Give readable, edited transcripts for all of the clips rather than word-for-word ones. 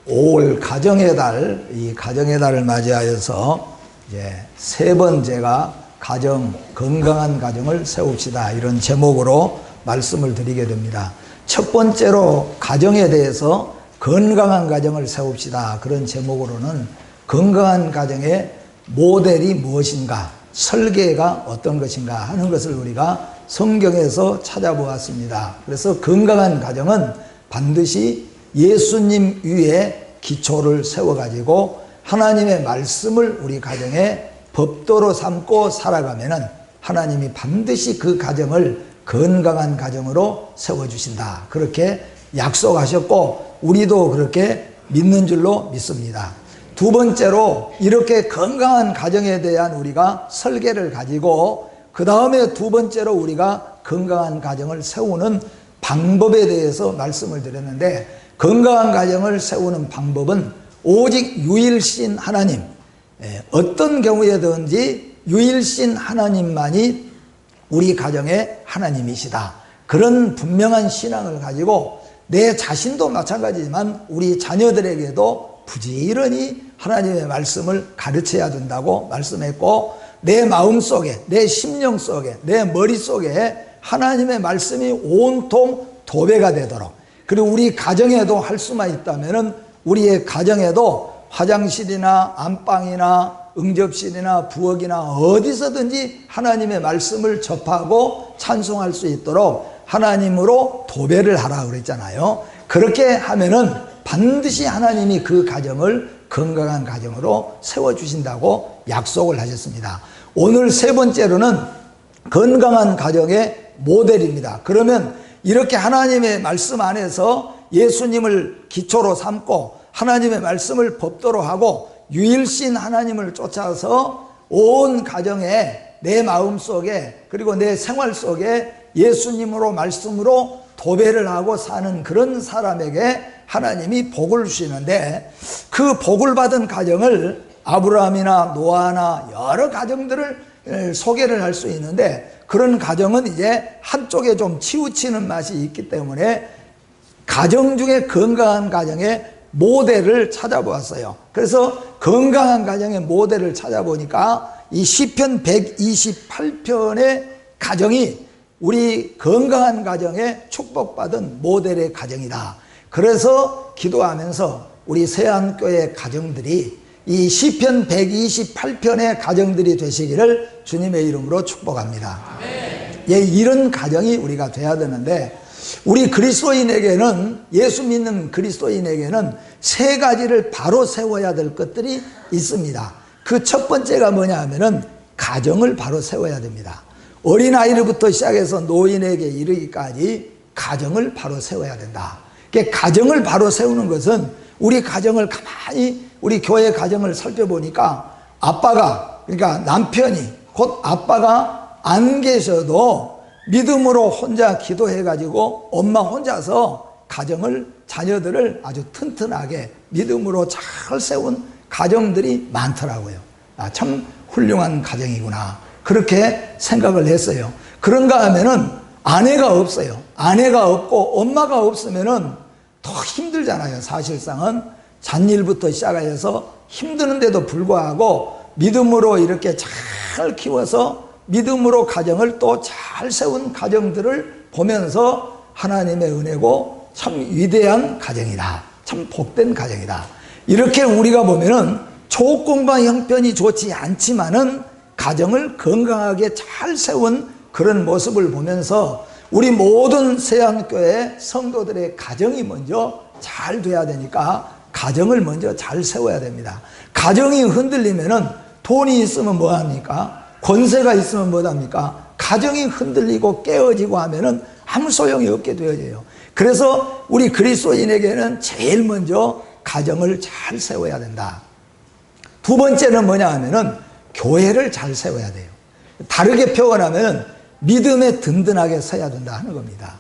5월 가정의 달, 이 가정의 달을 맞이하여서 이제 세 번째가 건강한 가정을 세웁시다, 이런 제목으로 말씀을 드리게 됩니다. 첫 번째로 가정에 대해서 건강한 가정을 세웁시다, 그런 제목으로는 건강한 가정의 모델이 무엇인가, 설계가 어떤 것인가 하는 것을 우리가 성경에서 찾아보았습니다. 그래서 건강한 가정은 반드시 예수님 위에 기초를 세워가지고 하나님의 말씀을 우리 가정에 법도로 삼고 살아가면은 하나님이 반드시 그 가정을 건강한 가정으로 세워주신다, 그렇게 약속하셨고 우리도 그렇게 믿는 줄로 믿습니다. 두 번째로 이렇게 건강한 가정에 대한 우리가 설계를 가지고 그 다음에 두 번째로 우리가 건강한 가정을 세우는 방법에 대해서 말씀을 드렸는데, 건강한 가정을 세우는 방법은 오직 유일신 하나님, 어떤 경우에든지 유일신 하나님만이 우리 가정의 하나님이시다, 그런 분명한 신앙을 가지고 내 자신도 마찬가지지만 우리 자녀들에게도 부지런히 하나님의 말씀을 가르쳐야 된다고 말씀했고, 내 마음속에, 내 심령 속에, 내 머릿속에 하나님의 말씀이 온통 도배가 되도록, 그리고 우리 가정에도 할 수만 있다면 우리의 가정에도 화장실이나 안방이나 응접실이나 부엌이나 어디서든지 하나님의 말씀을 접하고 찬송할 수 있도록 하나님으로 도배를 하라 그랬잖아요. 그렇게 하면은 반드시 하나님이 그 가정을 건강한 가정으로 세워주신다고 약속을 하셨습니다. 오늘 세 번째로는 건강한 가정의 모델입니다. 그러면 이렇게 하나님의 말씀 안에서 예수님을 기초로 삼고 하나님의 말씀을 법도로 하고 유일신 하나님을 쫓아서 온 가정에, 내 마음속에 그리고 내 생활 속에 예수님으로 말씀으로 도배를 하고 사는 그런 사람에게 하나님이 복을 주시는데, 그 복을 받은 가정을 아브라함이나 노아나 여러 가정들을 소개를 할 수 있는데, 그런 가정은 이제 한쪽에 좀 치우치는 맛이 있기 때문에 가정 중에 건강한 가정의 모델을 찾아보았어요. 그래서 건강한 가정의 모델을 찾아보니까 이 시편 128편의 가정이 우리 건강한 가정에 축복받은 모델의 가정이다. 그래서 기도하면서 우리 세안교회 가정들이 이 시편 128편의 가정들이 되시기를 주님의 이름으로 축복합니다. 예, 이런 가정이 우리가 돼야 되는데, 우리 그리스도인에게는, 예수 믿는 그리스도인에게는 세 가지를 바로 세워야 될 것들이 있습니다. 그 첫 번째가 뭐냐 하면은 가정을 바로 세워야 됩니다. 어린아이부터 시작해서 노인에게 이르기까지 가정을 바로 세워야 된다. 가정을 바로 세우는 것은 우리 가정을 가만히, 우리 교회 가정을 살펴보니까 아빠가, 그러니까 남편이 곧 아빠가 안 계셔도 믿음으로 혼자 기도해가지고 엄마 혼자서 가정을, 자녀들을 아주 튼튼하게 믿음으로 잘 세운 가정들이 많더라고요. 참 훌륭한 가정이구나, 그렇게 생각을 했어요. 그런가 하면은 아내가 없어요. 아내가 없고 엄마가 없으면은 더 힘들잖아요. 사실상은 잔일부터 시작해서 힘드는데도 불구하고 믿음으로 이렇게 잘 키워서 믿음으로 가정을 또 잘 세운 가정들을 보면서 하나님의 은혜고 참 위대한 가정이다, 참 복된 가정이다, 이렇게 우리가 보면은 조건과 형편이 좋지 않지만은 가정을 건강하게 잘 세운 그런 모습을 보면서 우리 모든 세안교회 성도들의 가정이 먼저 잘 돼야 되니까 가정을 먼저 잘 세워야 됩니다. 가정이 흔들리면은 돈이 있으면 뭐합니까? 권세가 있으면 뭐합니까? 가정이 흔들리고 깨어지고 하면은 아무 소용이 없게 되어져요. 그래서 우리 그리스도인에게는 제일 먼저 가정을 잘 세워야 된다. 두 번째는 뭐냐 하면은 교회를 잘 세워야 돼요. 다르게 표현하면 믿음에 든든하게 서야 된다 하는 겁니다.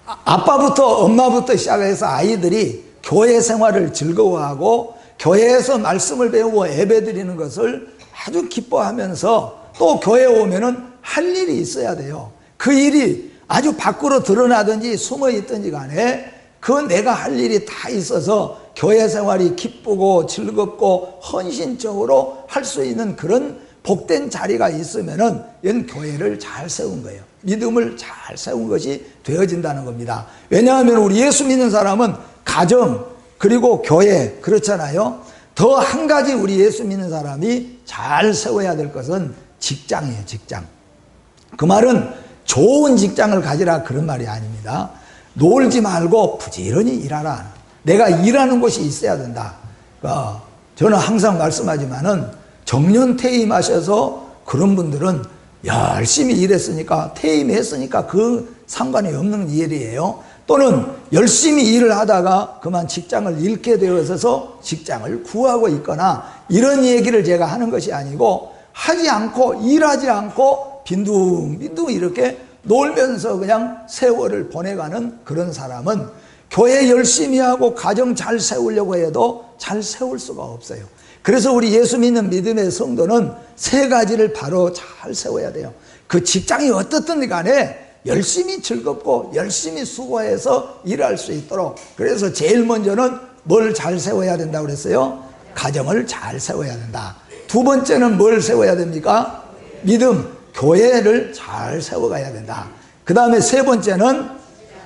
아빠부터 엄마부터 시작해서 아이들이 교회 생활을 즐거워하고 교회에서 말씀을 배우고 예배드리는 것을 아주 기뻐하면서 또 교회에 오면은 할 일이 있어야 돼요. 그 일이 아주 밖으로 드러나든지 숨어 있든지 간에 그 내가 할 일이 다 있어서 교회 생활이 기쁘고 즐겁고 헌신적으로 할 수 있는 그런 복된 자리가 있으면은 이건 교회를 잘 세운 거예요. 믿음을 잘 세운 것이 되어진다는 겁니다. 왜냐하면 우리 예수 믿는 사람은 가정 그리고 교회 그렇잖아요. 더 한 가지 우리 예수 믿는 사람이 잘 세워야 될 것은 직장이에요. 직장. 그 말은 좋은 직장을 가지라 그런 말이 아닙니다. 놀지 말고 부지런히 일하라. 내가 일하는 곳이 있어야 된다. 저는 항상 말씀하지만은 정년 퇴임하셔서 그런 분들은 열심히 일했으니까 퇴임했으니까 그 상관이 없는 일이에요. 또는 열심히 일을 하다가 그만 직장을 잃게 되어서 직장을 구하고 있거나 이런 얘기를 제가 하는 것이 아니고 하지 않고 일하지 않고 빈둥빈둥 이렇게 놀면서 그냥 세월을 보내가는 그런 사람은 교회 열심히 하고 가정 잘 세우려고 해도 잘 세울 수가 없어요. 그래서 우리 예수 믿는 믿음의 성도는 세 가지를 바로 잘 세워야 돼요. 그 직장이 어떻든 간에 열심히 즐겁고 열심히 수고해서 일할 수 있도록. 그래서 제일 먼저는 뭘 잘 세워야 된다고 그랬어요? 가정을 잘 세워야 된다. 두 번째는 뭘 세워야 됩니까? 믿음, 교회를 잘 세워가야 된다. 그 다음에 세 번째는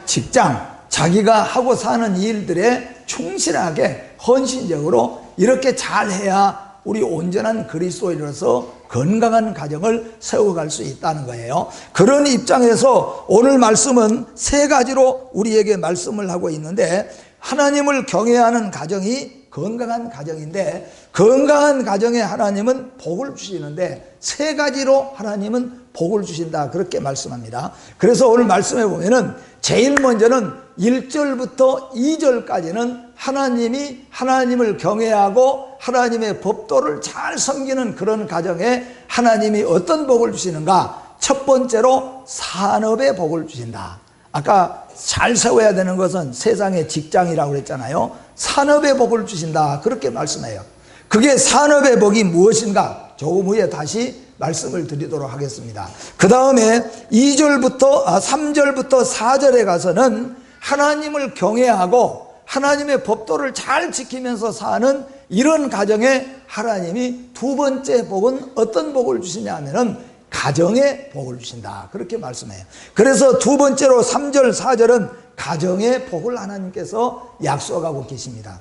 직장, 자기가 하고 사는 일들에 충실하게 헌신적으로 이렇게 잘해야 우리 온전한 그리스도인으로서 건강한 가정을 세워갈 수 있다는 거예요. 그런 입장에서 오늘 말씀은 세 가지로 우리에게 말씀을 하고 있는데, 하나님을 경외하는 가정이 건강한 가정인데, 건강한 가정에 하나님은 복을 주시는데 세 가지로 하나님은 복을 주신다, 그렇게 말씀합니다. 그래서 오늘 말씀해 보면은 제일 먼저는 1절부터 2절까지는 하나님이 하나님을 경외하고 하나님의 법도를 잘 섬기는 그런 가정에 하나님이 어떤 복을 주시는가? 첫 번째로 산업의 복을 주신다. 아까 잘 세워야 되는 것은 세상의 직장이라고 그랬잖아요. 산업의 복을 주신다, 그렇게 말씀해요. 그게 산업의 복이 무엇인가? 조금 후에 다시 말씀을 드리도록 하겠습니다. 그 다음에 3절부터 4절에 가서는 하나님을 경외하고 하나님의 법도를 잘 지키면서 사는 이런 가정에 하나님이 두 번째 복은 어떤 복을 주시냐 하면은 가정의 복을 주신다, 그렇게 말씀해요. 그래서 두 번째로 3절 4절은 가정의 복을 하나님께서 약속하고 계십니다.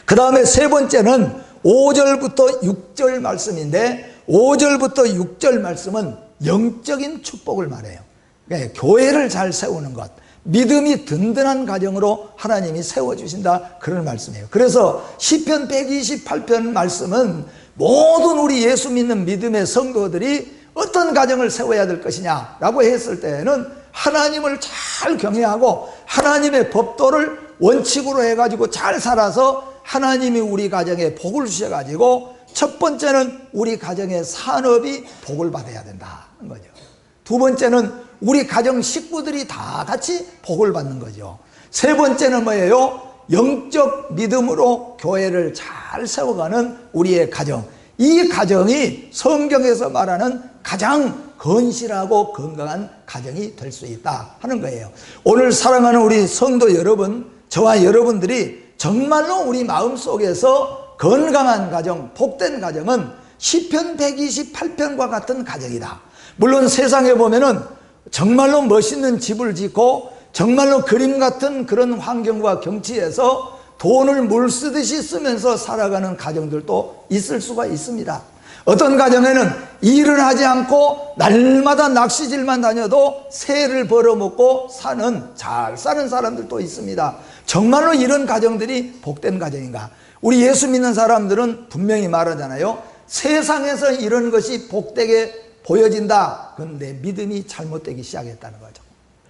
그 다음에 세 번째는 5절부터 6절 말씀인데, 5절부터 6절 말씀은 영적인 축복을 말해요. 그러니까 교회를 잘 세우는 것, 믿음이 든든한 가정으로 하나님이 세워주신다, 그런 말씀이에요. 그래서 시편 128편 말씀은 모든 우리 예수 믿는 믿음의 성도들이 어떤 가정을 세워야 될 것이냐 라고 했을 때는 하나님을 잘 경외하고 하나님의 법도를 원칙으로 해가지고 잘 살아서 하나님이 우리 가정에 복을 주셔가지고 첫 번째는 우리 가정의 산업이 복을 받아야 된다는 거죠. 두 번째는 우리 가정 식구들이 다 같이 복을 받는 거죠. 세 번째는 뭐예요? 영적 믿음으로 교회를 잘 세워가는 우리의 가정. 이 가정이 성경에서 말하는 가장 건실하고 건강한 가정이 될 수 있다 하는 거예요. 오늘 사랑하는 우리 성도 여러분, 저와 여러분들이 정말로 우리 마음속에서 건강한 가정, 복된 가정은 시편 128편과 같은 가정이다. 물론 세상에 보면은 정말로 멋있는 집을 짓고 정말로 그림 같은 그런 환경과 경치에서 돈을 물 쓰듯이 쓰면서 살아가는 가정들도 있을 수가 있습니다. 어떤 가정에는 일을 하지 않고 날마다 낚시질만 다녀도 새를 벌어먹고 잘 사는 사람들도 있습니다. 정말로 이런 가정들이 복된 가정인가? 우리 예수 믿는 사람들은 분명히 말하잖아요. 세상에서 이런 것이 복되게 보여진다. 그런데 믿음이 잘못되기 시작했다는 거죠.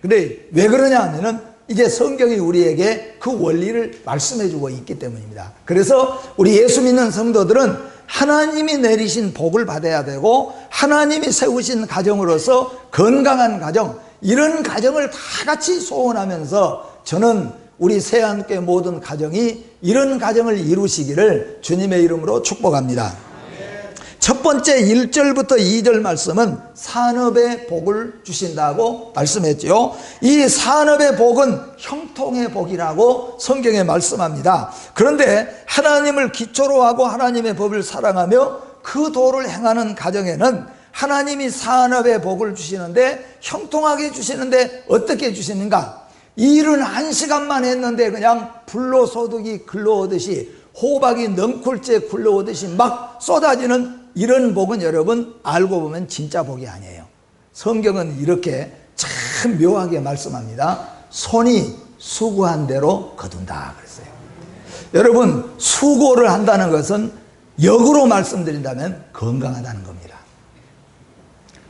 근데 왜 그러냐 하면은 이제 성경이 우리에게 그 원리를 말씀해주고 있기 때문입니다. 그래서 우리 예수 믿는 성도들은 하나님이 내리신 복을 받아야 되고 하나님이 세우신 가정으로서 건강한 가정, 이런 가정을 다 같이 소원하면서 저는 우리 새함교회 모든 가정이 이런 가정을 이루시기를 주님의 이름으로 축복합니다. 첫 번째 1절부터 2절 말씀은 산업의 복을 주신다고 말씀했죠. 이 산업의 복은 형통의 복이라고 성경에 말씀합니다. 그런데 하나님을 기초로 하고 하나님의 법을 사랑하며 그 도를 행하는 가정에는 하나님이 산업의 복을 주시는데, 형통하게 주시는데 어떻게 주시는가? 일은 1시간만 했는데 그냥 불로소득이 글러오듯이, 호박이 넝쿨째 굴러오듯이 막 쏟아지는 이런 복은 여러분 알고 보면 진짜 복이 아니에요. 성경은 이렇게 참 묘하게 말씀합니다. 손이 수고한 대로 거둔다 그랬어요. 여러분, 수고를 한다는 것은 역으로 말씀드린다면 건강하다는 겁니다.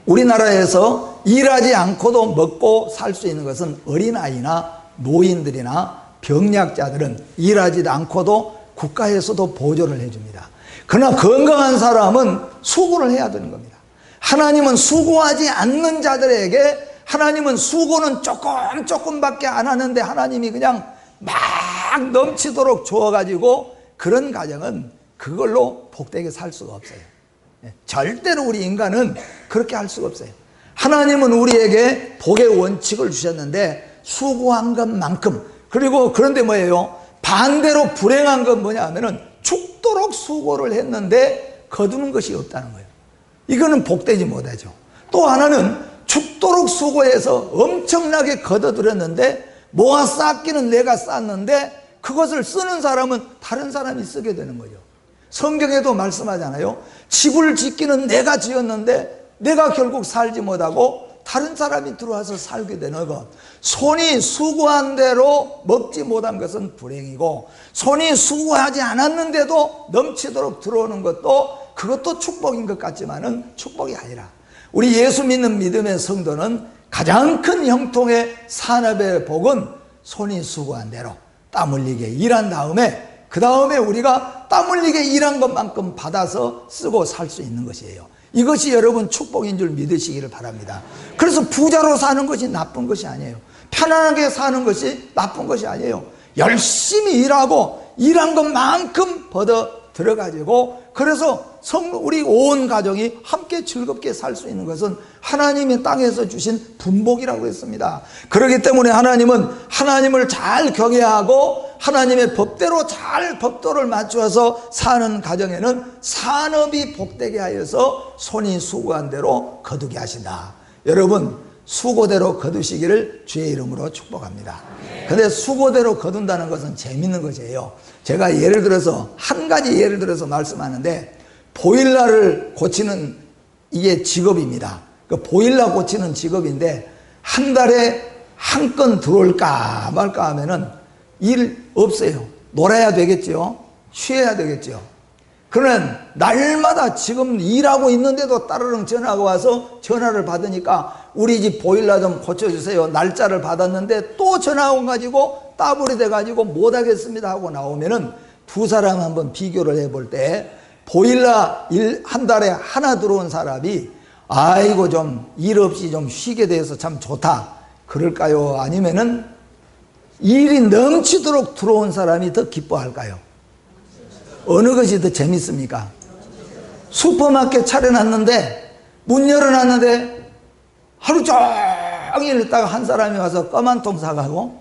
우리나라에서 일하지 않고도 먹고 살 수 있는 것은 어린아이나 노인들이나 병약자들은 일하지 않고도 국가에서도 보조를 해줍니다. 그러나 건강한 사람은 수고를 해야 되는 겁니다. 하나님은 수고하지 않는 자들에게, 하나님은 수고는 조금밖에 안 하는데 하나님이 그냥 막 넘치도록 주어가지고, 그런 가정은 그걸로 복되게 살 수가 없어요. 절대로 우리 인간은 그렇게 할 수가 없어요. 하나님은 우리에게 복의 원칙을 주셨는데 수고한 것만큼, 그리고 그런데 뭐예요? 반대로 불행한 건 뭐냐 하면은 죽도록 수고를 했는데 거두는 것이 없다는 거예요. 이거는 복되지 못하죠. 또 하나는 죽도록 수고해서 엄청나게 거둬들였는데, 모아 쌓기는 내가 쌓는데 그것을 쓰는 사람은 다른 사람이 쓰게 되는 거죠. 성경에도 말씀하잖아요. 집을 짓기는 내가 지었는데 내가 결국 살지 못하고 다른 사람이 들어와서 살게 되는 것. 손이 수고한 대로 먹지 못한 것은 불행이고, 손이 수고하지 않았는데도 넘치도록 들어오는 것도, 그것도 축복인 것 같지만은 축복이 아니라, 우리 예수 믿는 믿음의 성도는 가장 큰 형통의 산업의 복은 손이 수고한 대로 땀 흘리게 일한 다음에, 그 다음에 우리가 땀 흘리게 일한 것만큼 받아서 쓰고 살 수 있는 것이에요. 이것이 여러분 축복인 줄 믿으시기를 바랍니다. 그래서 부자로 사는 것이 나쁜 것이 아니에요. 편안하게 사는 것이 나쁜 것이 아니에요. 열심히 일하고 일한 것만큼 벌어 들어가지고, 그래서 우리 온 가정이 함께 즐겁게 살 수 있는 것은 하나님의 땅에서 주신 분복이라고 했습니다. 그렇기 때문에 하나님은 하나님을 잘 경외하고 하나님의 법대로 잘 법도를 맞추어서 사는 가정에는 산업이 복되게 하여서 손이 수고한 대로 거두게 하신다. 여러분, 수고대로 거두시기를 주의 이름으로 축복합니다. 근데 수고대로 거둔다는 것은 재밌는 것이에요. 제가 예를 들어서 한 가지 예를 들어서 말씀하는데, 보일러를 고치는 이게 직업입니다. 그 보일러 고치는 직업인데 한 달에 한 건 들어올까 말까 하면은 일 없어요. 놀아야 되겠죠. 쉬어야 되겠죠. 그러면 날마다 지금 일하고 있는데도 따르릉 전화가 와서 전화를 받으니까 우리 집 보일러 좀 고쳐주세요. 날짜를 받았는데 또 전화 와가지고 따블이 돼가지고 못하겠습니다 하고 나오면은 두 사람 한번 비교를 해볼 때, 보일러 일 한 달에 하나 들어온 사람이 아이고 좀 일 없이 좀 쉬게 돼서 참 좋다 그럴까요? 아니면은 일이 넘치도록 들어온 사람이 더 기뻐할까요? 어느 것이 더 재밌습니까? 슈퍼마켓 차려놨는데 문 열어놨는데 하루 종일 있다가 한 사람이 와서 껌 한 통 사가고,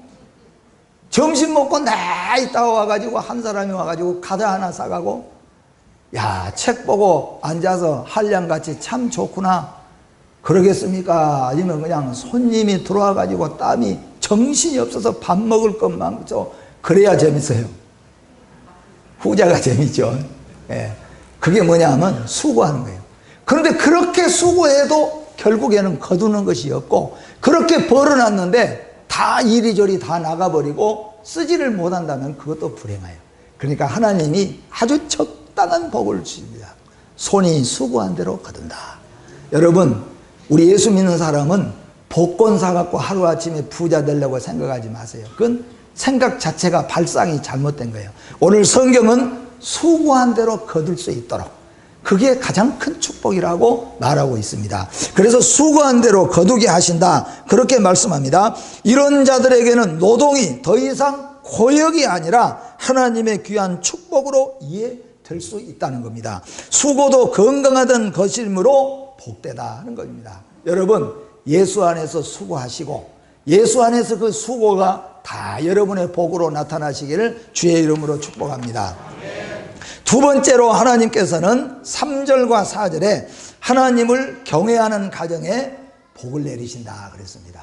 점심 먹고 나 있다가 와가지고 한 사람이 와가지고 과자 하나 사가고, 야, 책 보고 앉아서 한량같이 참 좋구나 그러겠습니까? 아니면 그냥 손님이 들어와가지고 땀이 정신이 없어서 밥 먹을 것만 그래야 재밌어요. 후자가 재밌죠. 예. 그게 뭐냐 하면 수고하는 거예요. 그런데 그렇게 수고해도 결국에는 거두는 것이 없고, 그렇게 벌어놨는데 다 이리저리 다 나가버리고 쓰지를 못한다면 그것도 불행해요. 그러니까 하나님이 아주 적당한 복을 주십니다. 손이 수고한 대로 거둔다. 여러분, 우리 예수 믿는 사람은 복권 사갖고 하루아침에 부자 되려고 생각하지 마세요. 그건 생각 자체가 발상이 잘못된 거예요. 오늘 성경은 수고한 대로 거둘 수 있도록, 그게 가장 큰 축복이라고 말하고 있습니다. 그래서 수고한 대로 거두게 하신다, 그렇게 말씀합니다. 이런 자들에게는 노동이 더 이상 고역이 아니라 하나님의 귀한 축복으로 이해되게 될 수 있다는 겁니다. 수고도 건강하던 것이므로 복되다 하는 겁니다. 여러분, 예수 안에서 수고하시고 예수 안에서 그 수고가 다 여러분의 복으로 나타나시기를 주의 이름으로 축복합니다. 두 번째로 하나님께서는 3절과 4절에 하나님을 경외하는 가정에 복을 내리신다 그랬습니다.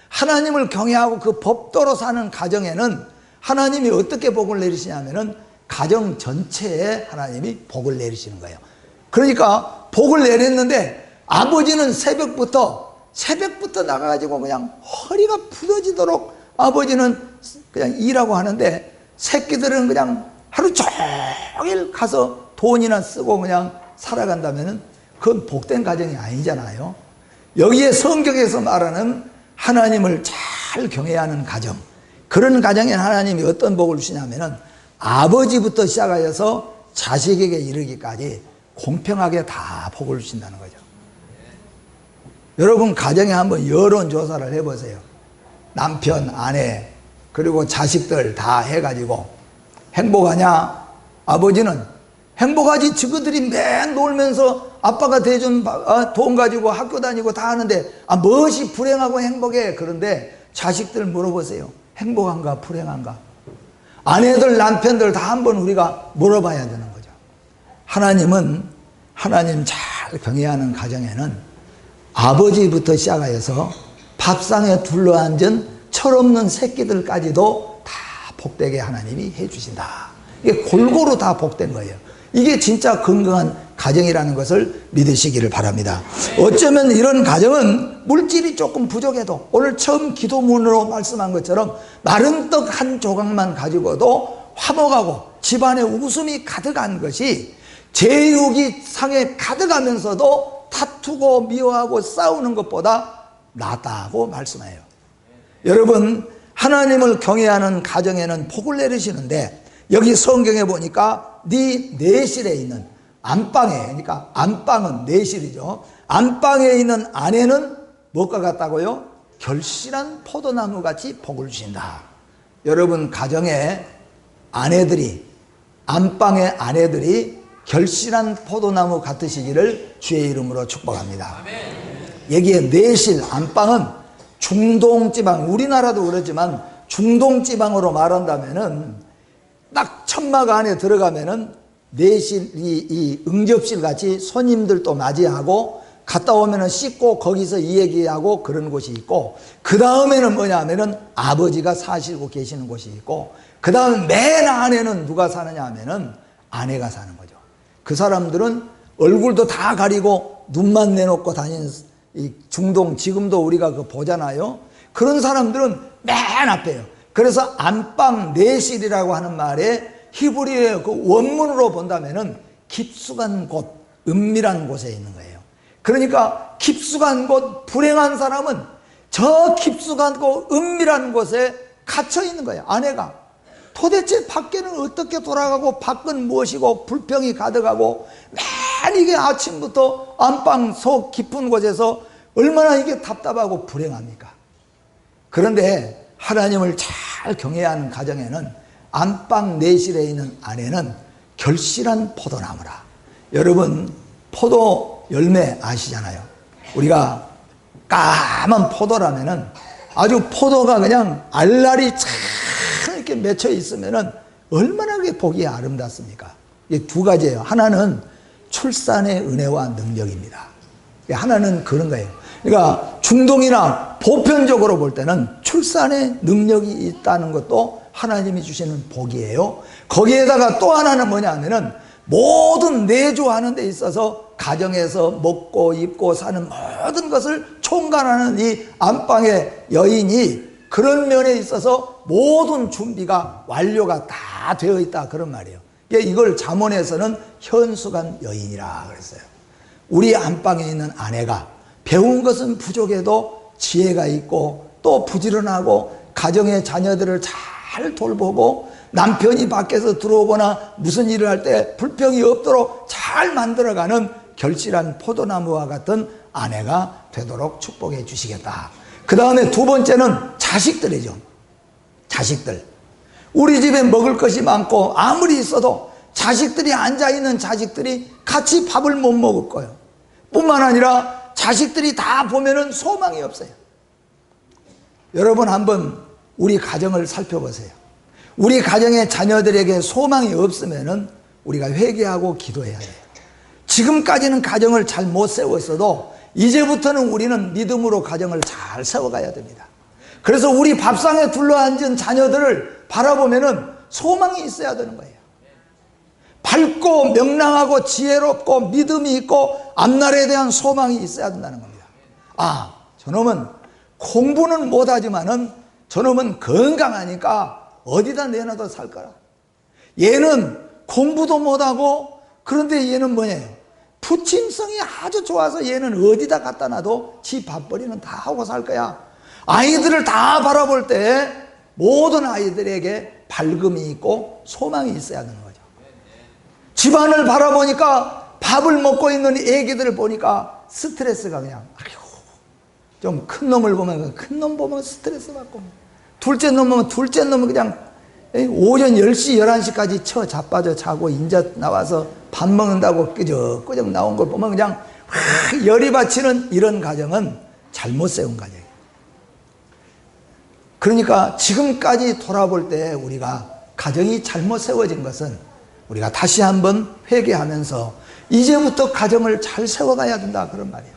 하나님을 경외하고 그 법도로 사는 가정에는 하나님이 어떻게 복을 내리시냐면은 가정 전체에 하나님이 복을 내리시는 거예요. 그러니까 복을 내렸는데 아버지는 새벽부터 나가가지고 그냥 허리가 부러지도록 아버지는 그냥 일하고 하는데 새끼들은 그냥 하루 종일 가서 돈이나 쓰고 그냥 살아간다면은 그건 복된 가정이 아니잖아요. 여기에 성경에서 말하는 하나님을 잘 경외하는 가정, 그런 가정에 하나님이 어떤 복을 주시냐면은 아버지부터 시작하여서 자식에게 이르기까지 공평하게 다 복을 주신다는 거죠. 여러분 가정에 한번 여론조사를 해보세요. 남편, 아내, 그리고 자식들 다 해가지고 행복하냐? 아버지는 행복하지. 저그들이 맨 놀면서 아빠가 대준 돈 가지고 학교 다니고 다 하는데 무엇이 불행하고 행복해? 그런데 자식들 물어보세요. 행복한가 불행한가? 아내들 남편들 다 한번 우리가 물어봐야 되는 거죠. 하나님은 하나님 잘 경외하는 가정에는 아버지부터 시작하여서 밥상에 둘러앉은 철없는 새끼들까지도 다 복되게 하나님이 해주신다. 이게 골고루 다 복된 거예요. 이게 진짜 건강한 가정이라는 것을 믿으시기를 바랍니다. 어쩌면 이런 가정은 물질이 조금 부족해도 오늘 처음 기도문으로 말씀한 것처럼 마른 떡 한 조각만 가지고도 화목하고 집안에 웃음이 가득한 것이 제육이 상에 가득하면서도 다투고 미워하고 싸우는 것보다 낫다고 말씀해요. 여러분, 하나님을 경외하는 가정에는 복을 내리시는데 여기 성경에 보니까 네 내실에 있는 안방에, 그러니까 안방은 내실이죠. 안방에 있는 아내는 무엇과 같다고요? 결실한 포도나무 같이 복을 주신다. 여러분 가정에 아내들이, 안방의 아내들이 결실한 포도나무 같으시기를 주의 이름으로 축복합니다. 여기에 내실, 안방은 중동지방, 우리나라도 그렇지만 중동지방으로 말한다면은 딱 천막 안에 들어가면은 내실이 이 응접실 같이 손님들도 맞이하고 갔다 오면은 씻고 거기서 이 얘기하고 그런 곳이 있고, 그 다음에는 뭐냐면은 아버지가 사시고 계시는 곳이 있고, 그 다음 맨 안에는 누가 사느냐 하면은 아내가 사는 거죠. 그 사람들은 얼굴도 다 가리고 눈만 내놓고 다니는 이 중동, 지금도 우리가 그 보잖아요. 그런 사람들은 맨 앞에요. 그래서 안방 내실이라고 하는 말에 히브리의 그 원문으로 본다면은 깊숙한 곳, 은밀한 곳에 있는 거예요. 그러니까 깊숙한 곳, 불행한 사람은 저 깊숙한 곳, 은밀한 곳에 갇혀 있는 거예요. 아내가 도대체 밖에는 어떻게 돌아가고 밖은 무엇이고 불평이 가득하고 맨 이게 아침부터 안방 속 깊은 곳에서 얼마나 이게 답답하고 불행합니까? 그런데 하나님을 잘 경외하는 가정에는 안방 내실에 있는 아내는 결실한 포도나무라. 여러분 포도 열매 아시잖아요. 우리가 까만 포도라면은 아주 포도가 그냥 알알이 참 이렇게 맺혀 있으면은 얼마나 그게 보기 아름답습니까? 이게 두 가지예요. 하나는 출산의 은혜와 능력입니다. 하나는 그런 거예요. 그러니까 중동이나 보편적으로 볼 때는 출산의 능력이 있다는 것도 하나님이 주시는 복이에요. 거기에다가 또 하나는 뭐냐면은 모든 내조하는 데 있어서 가정에서 먹고 입고 사는 모든 것을 총괄하는 이 안방의 여인이 그런 면에 있어서 모든 준비가 완료가 다 되어 있다, 그런 말이에요. 이걸 잠언에서는 현숙한 여인이라 그랬어요. 우리 안방에 있는 아내가 배운 것은 부족해도 지혜가 있고 또 부지런하고 가정의 자녀들을 잘 돌보고 남편이 밖에서 들어오거나 무슨 일을 할 때 불평이 없도록 잘 만들어가는 결실한 포도나무와 같은 아내가 되도록 축복해 주시겠다. 그 다음에 두 번째는 자식들이죠. 자식들. 우리 집에 먹을 것이 많고 아무리 있어도 자식들이 앉아있는 자식들이 같이 밥을 못 먹을 거예요. 뿐만 아니라 자식들이 다 보면은 소망이 없어요. 여러분 한번 우리 가정을 살펴보세요. 우리 가정의 자녀들에게 소망이 없으면은 우리가 회개하고 기도해야 돼요. 지금까지는 가정을 잘 못 세웠어도 이제부터는 우리는 믿음으로 가정을 잘 세워가야 됩니다. 그래서 우리 밥상에 둘러앉은 자녀들을 바라보면은 소망이 있어야 되는 거예요. 밝고 명랑하고 지혜롭고 믿음이 있고 앞날에 대한 소망이 있어야 된다는 겁니다. 아, 저놈은 공부는 못하지만은 저놈은 건강하니까 어디다 내놔도 살 거라. 얘는 공부도 못하고 그런데 얘는 뭐냐요? 부침성이 아주 좋아서 얘는 어디다 갖다 놔도 지 밥벌이는 다 하고 살 거야. 아이들을 다 바라볼 때 모든 아이들에게 밝음이 있고 소망이 있어야 하는 거죠. 집안을 바라보니까 밥을 먹고 있는 애기들을 보니까 스트레스가 그냥 좀 큰 놈을 보면 큰 놈 보면 스트레스 받고, 둘째 놈 보면 둘째 놈은 그냥 오전 10시 11시까지 쳐 자빠져 자고 인자 나와서 밥 먹는다고 끄적끄적 나온 걸 보면 그냥 열이 받치는 이런 가정은 잘못 세운 가정이에요. 그러니까 지금까지 돌아볼 때 우리가 가정이 잘못 세워진 것은 우리가 다시 한번 회개하면서 이제부터 가정을 잘 세워가야 된다, 그런 말이에요.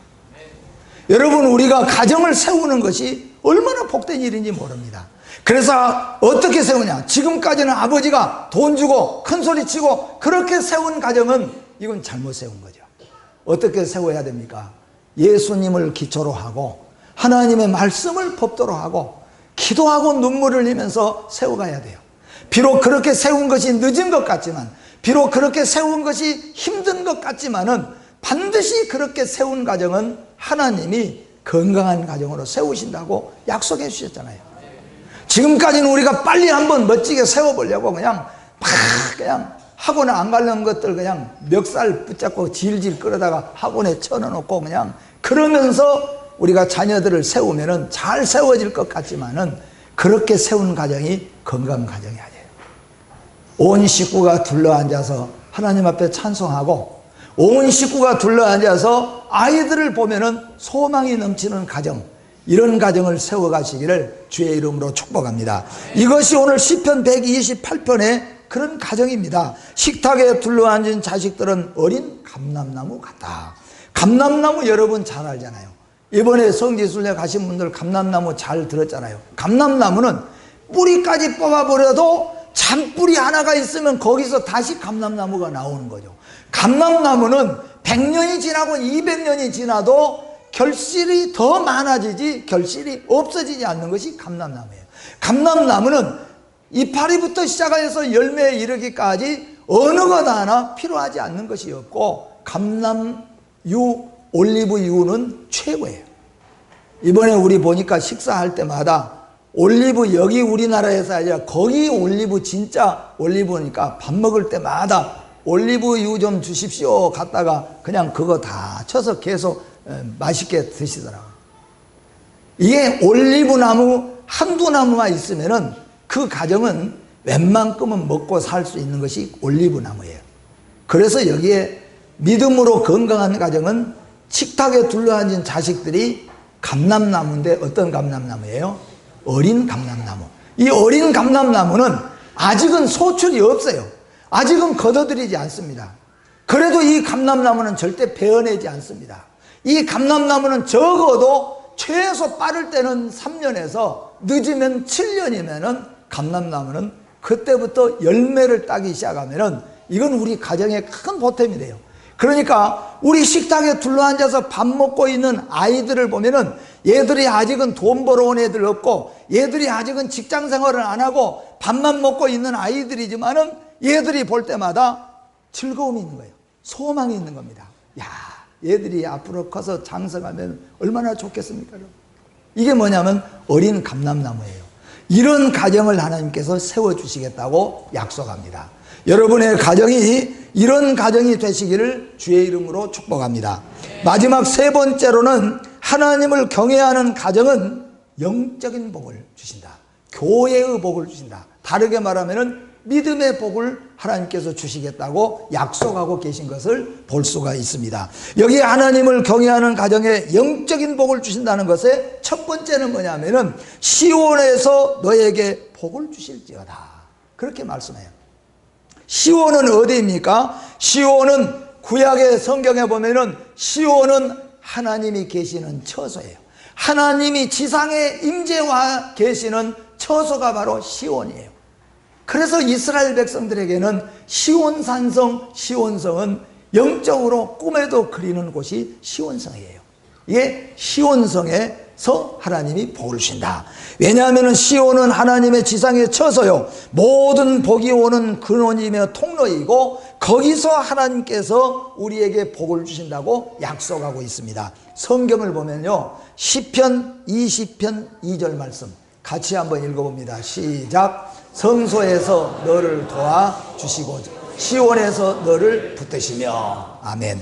여러분, 우리가 가정을 세우는 것이 얼마나 복된 일인지 모릅니다. 그래서 어떻게 세우냐? 지금까지는 아버지가 돈 주고 큰 소리 치고 그렇게 세운 가정은 이건 잘못 세운 거죠. 어떻게 세워야 됩니까? 예수님을 기초로 하고 하나님의 말씀을 법도로 하고 기도하고 눈물을 흘리면서 세워가야 돼요. 비록 그렇게 세운 것이 늦은 것 같지만, 비록 그렇게 세운 것이 힘든 것 같지만은 반드시 그렇게 세운 가정은 하나님이 건강한 가정으로 세우신다고 약속해 주셨잖아요. 지금까지는 우리가 빨리 한번 멋지게 세워보려고 그냥 학원에 안 가려는 것들 그냥 멱살 붙잡고 질질 끌어다가 학원에 쳐넣어놓고 그냥 그러면서 우리가 자녀들을 세우면은 잘 세워질 것 같지만은 그렇게 세운 가정이 건강한 가정이 아니에요. 온 식구가 둘러앉아서 하나님 앞에 찬송하고 온 식구가 둘러앉아서 아이들을 보면은 소망이 넘치는 가정, 이런 가정을 세워가시기를 주의 이름으로 축복합니다. 이것이 오늘 시편 128편의 그런 가정입니다. 식탁에 둘러앉은 자식들은 어린 감람나무 같다. 감람나무 여러분 잘 알잖아요. 이번에 성지순례 가신 분들 감람나무 잘 들었잖아요. 감람나무는 뿌리까지 뽑아버려도 잔뿌리 하나가 있으면 거기서 다시 감람나무가 나오는 거죠. 감람나무는 100년이 지나고 200년이 지나도 결실이 더 많아지지 결실이 없어지지 않는 것이 감람나무예요. 감람나무는 이파리부터 시작해서 열매에 이르기까지 어느 것 하나 필요하지 않는 것이 없고 감람유, 올리브유는 최고예요. 이번에 우리 보니까 식사할 때마다 올리브, 여기 우리나라에서 아니라 거기 올리브, 진짜 올리브니까 밥 먹을 때마다 올리브유 좀 주십시오 갔다가 그냥 그거 다 쳐서 계속 맛있게 드시더라고요. 이게 올리브나무 한두 나무가 있으면은 그 가정은 웬만큼은 먹고 살 수 있는 것이 올리브나무예요. 그래서 여기에 믿음으로 건강한 가정은 식탁에 둘러앉은 자식들이 감람나무인데 어떤 감람나무예요? 어린 감람나무. 이 어린 감람나무는 아직은 소출이 없어요. 아직은 걷어들이지 않습니다. 그래도 이 감람나무는 절대 베어내지 않습니다. 이 감람나무는 적어도 최소 빠를 때는 3년에서 늦으면 7년이면은 감람나무는 그때부터 열매를 따기 시작하면은 이건 우리 가정에 큰 보탬이 돼요. 그러니까 우리 식탁에 둘러앉아서 밥 먹고 있는 아이들을 보면은 얘들이 아직은 돈 벌어온 애들 없고 얘들이 아직은 직장 생활을 안 하고 밥만 먹고 있는 아이들이지만은 얘들이 볼 때마다 즐거움이 있는 거예요. 소망이 있는 겁니다. 야, 얘들이 앞으로 커서 장성하면 얼마나 좋겠습니까? 이게 뭐냐면 어린 감람나무예요. 이런 가정을 하나님께서 세워주시겠다고 약속합니다. 여러분의 가정이 이런 가정이 되시기를 주의 이름으로 축복합니다. 마지막 세 번째로는 하나님을 경외하는 가정은 영적인 복을 주신다. 교회의 복을 주신다. 다르게 말하면 믿음의 복을 하나님께서 주시겠다고 약속하고 계신 것을 볼 수가 있습니다. 여기 하나님을 경외하는 가정에 영적인 복을 주신다는 것의 첫 번째는 뭐냐면은 시온에서 너에게 복을 주실지어다, 그렇게 말씀해요. 시온은 어디입니까? 시온은 구약의 성경에 보면은 시온은 하나님이 계시는 처소예요. 하나님이 지상에 임재와 계시는 처소가 바로 시온이에요. 그래서 이스라엘 백성들에게는 시온산성, 시온성은 영적으로 꿈에도 그리는 곳이 시온성이에요. 이게 시온성에서 하나님이 복을 주신다. 왜냐하면 시온은 하나님의 지상의 처소요, 모든 복이 오는 근원이며 통로이고 거기서 하나님께서 우리에게 복을 주신다고 약속하고 있습니다. 성경을 보면요, 시편 20편 2절 말씀 같이 한번 읽어봅니다. 시작. 성소에서 너를 도와주시고 시온에서 너를 붙드시며. 아멘.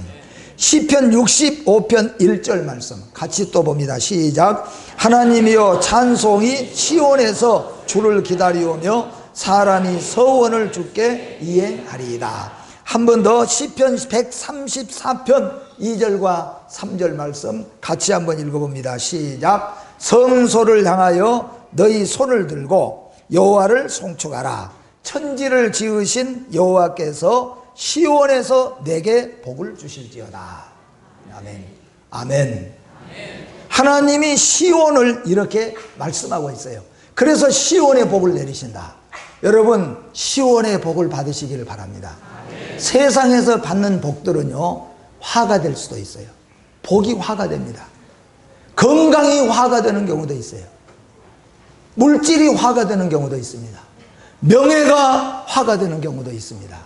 시편 65편 1절 말씀 같이 또 봅니다. 시작. 하나님이여 찬송이 시온에서 주를 기다리오며 사람이 서원을 주께 이행하리이다. 한 번 더 시편 134편 2절과 3절 말씀 같이 한번 읽어봅니다. 시작. 성소를 향하여 너희 손을 들고 여호와를 송축하라. 천지를 지으신 여호와께서 시온에서 내게 복을 주실지어다. 아멘. 아멘. 하나님이 시온을 이렇게 말씀하고 있어요. 그래서 시온의 복을 내리신다. 여러분, 시온의 복을 받으시기를 바랍니다. 세상에서 받는 복들은요, 화가 될 수도 있어요. 복이 화가 됩니다. 건강이 화가 되는 경우도 있어요. 물질이 화가 되는 경우도 있습니다. 명예가 화가 되는 경우도 있습니다.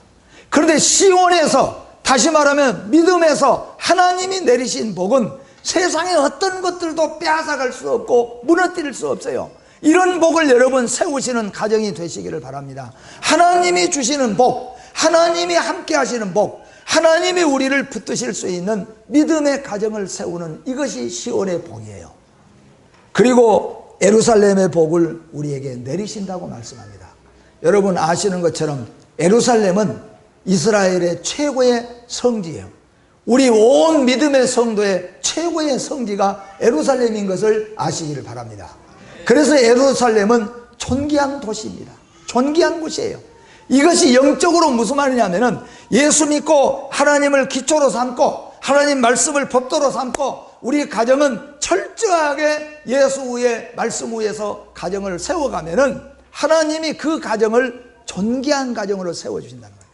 그런데 시온에서, 다시 말하면 믿음에서 하나님이 내리신 복은 세상의 어떤 것들도 빼앗아갈 수 없고 무너뜨릴 수 없어요. 이런 복을 여러분 세우시는 가정이 되시기를 바랍니다. 하나님이 주시는 복, 하나님이 함께 하시는 복, 하나님이 우리를 붙드실 수 있는 믿음의 가정을 세우는 이것이 시온의 복이에요. 그리고 예루살렘의 복을 우리에게 내리신다고 말씀합니다. 여러분 아시는 것처럼 예루살렘은 이스라엘의 최고의 성지예요. 우리 온 믿음의 성도의 최고의 성지가 예루살렘인 것을 아시기를 바랍니다. 그래서 예루살렘은 존귀한 도시입니다. 존귀한 곳이에요. 이것이 영적으로 무슨 말이냐면은 예수 믿고 하나님을 기초로 삼고 하나님 말씀을 법도로 삼고 우리 가정은 철저하게 예수 위에 말씀 위에서 가정을 세워가면은 하나님이 그 가정을 존귀한 가정으로 세워주신다는 거예요.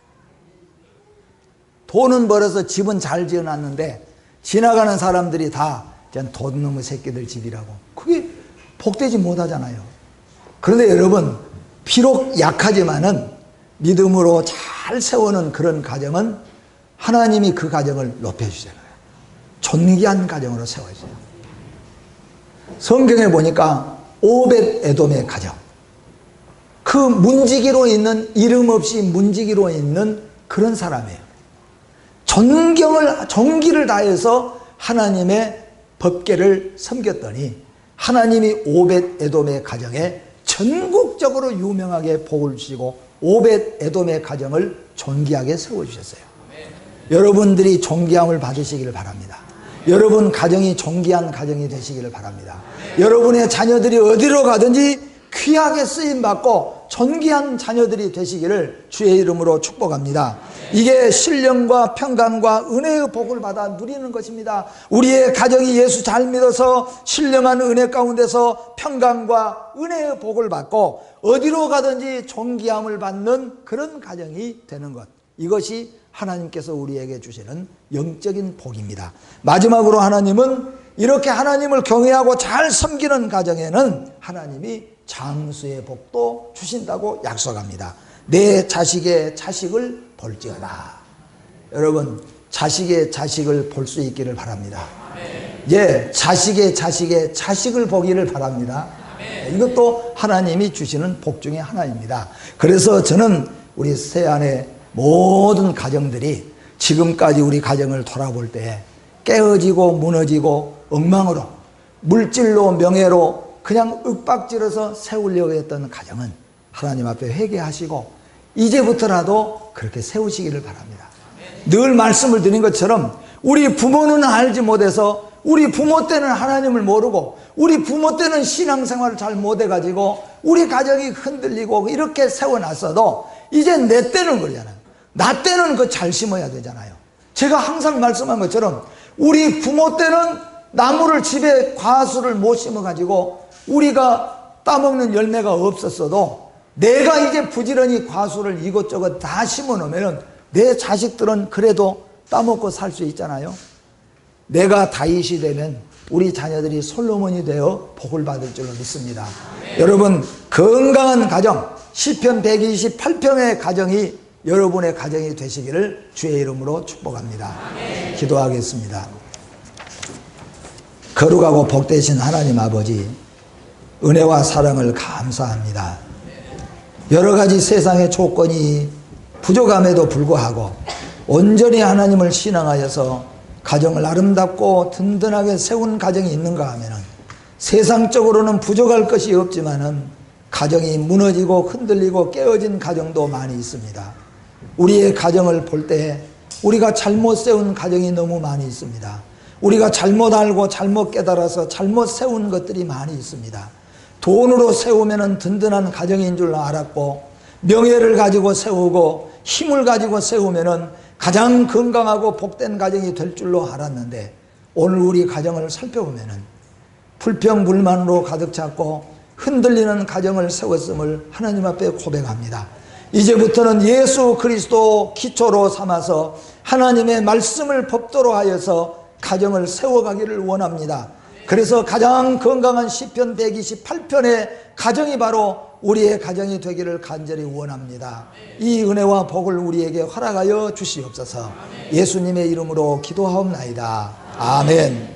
돈은 벌어서 집은 잘 지어놨는데 지나가는 사람들이 다 돈 놈의 새끼들 집이라고, 그게 복되지 못하잖아요. 그런데 여러분, 비록 약하지만은 믿음으로 잘 세우는 그런 가정은 하나님이 그 가정을 높여주잖아요. 존귀한 가정으로 세워져요. 성경에 보니까 오벳 에돔의 가정, 그 문지기로 있는, 이름 없이 문지기로 있는 그런 사람이에요. 존기를 다해서 하나님의 법궤를 섬겼더니 하나님이 오벳 에돔의 가정에 전국적으로 유명하게 복을 주시고 오벳 에돔의 가정을 존귀하게 세워주셨어요. 여러분들이 존귀함을 받으시기를 바랍니다. 여러분 가정이 존귀한 가정이 되시기를 바랍니다. 여러분의 자녀들이 어디로 가든지 귀하게 쓰임받고 존귀한 자녀들이 되시기를 주의 이름으로 축복합니다. 이게 신령과 평강과 은혜의 복을 받아 누리는 것입니다. 우리의 가정이 예수 잘 믿어서 신령한 은혜 가운데서 평강과 은혜의 복을 받고 어디로 가든지 존귀함을 받는 그런 가정이 되는 것, 이것이 하나님께서 우리에게 주시는 영적인 복입니다. 마지막으로 하나님은 이렇게 하나님을 경외하고 잘 섬기는 가정에는 하나님이 장수의 복도 주신다고 약속합니다. 내 자식의 자식을 볼지어다. 여러분, 자식의 자식을 볼 수 있기를 바랍니다. 예, 자식의 자식의 자식을 보기를 바랍니다. 이것도 하나님이 주시는 복 중에 하나입니다. 그래서 저는 우리 세안의 모든 가정들이 지금까지 우리 가정을 돌아볼 때 깨어지고 무너지고 엉망으로 물질로 명예로 그냥 윽박질러서 세우려고 했던 가정은 하나님 앞에 회개하시고 이제부터라도 그렇게 세우시기를 바랍니다. 늘 말씀을 드린 것처럼 우리 부모는 알지 못해서 우리 부모 때는 하나님을 모르고 우리 부모 때는 신앙생활을 잘 못해가지고 우리 가정이 흔들리고 이렇게 세워놨어도 이제 내 때는 그러잖아요. 나 때는 그 잘 심어야 되잖아요. 제가 항상 말씀한 것처럼 우리 부모 때는 나무를 집에 과수를 못 심어가지고 우리가 따먹는 열매가 없었어도 내가 이제 부지런히 과수를 이것저것 다 심어 놓으면 내 자식들은 그래도 따먹고 살 수 있잖아요. 내가 다윗이 되면 우리 자녀들이 솔로몬이 되어 복을 받을 줄로 믿습니다. 여러분, 건강한 가정, 시편 128편의 가정이 여러분의 가정이 되시기를 주의 이름으로 축복합니다. 기도하겠습니다. 거룩하고 복되신 하나님 아버지, 은혜와 사랑을 감사합니다. 여러 가지 세상의 조건이 부족함에도 불구하고 온전히 하나님을 신앙하여서 가정을 아름답고 든든하게 세운 가정이 있는가 하면은 세상적으로는 부족할 것이 없지만은 가정이 무너지고 흔들리고 깨어진 가정도 많이 있습니다. 우리의 가정을 볼 때 우리가 잘못 세운 가정이 너무 많이 있습니다. 우리가 잘못 알고 잘못 깨달아서 잘못 세운 것들이 많이 있습니다. 돈으로 세우면 든든한 가정인 줄 알았고, 명예를 가지고 세우고 힘을 가지고 세우면 가장 건강하고 복된 가정이 될 줄로 알았는데, 오늘 우리 가정을 살펴보면 불평불만으로 가득 찼고 흔들리는 가정을 세웠음을 하나님 앞에 고백합니다. 이제부터는 예수 그리스도 기초로 삼아서 하나님의 말씀을 법도로 하여서 가정을 세워가기를 원합니다. 그래서 가장 건강한 시편 128편의 가정이 바로 우리의 가정이 되기를 간절히 원합니다. 이 은혜와 복을 우리에게 허락하여 주시옵소서. 예수님의 이름으로 기도하옵나이다. 아멘.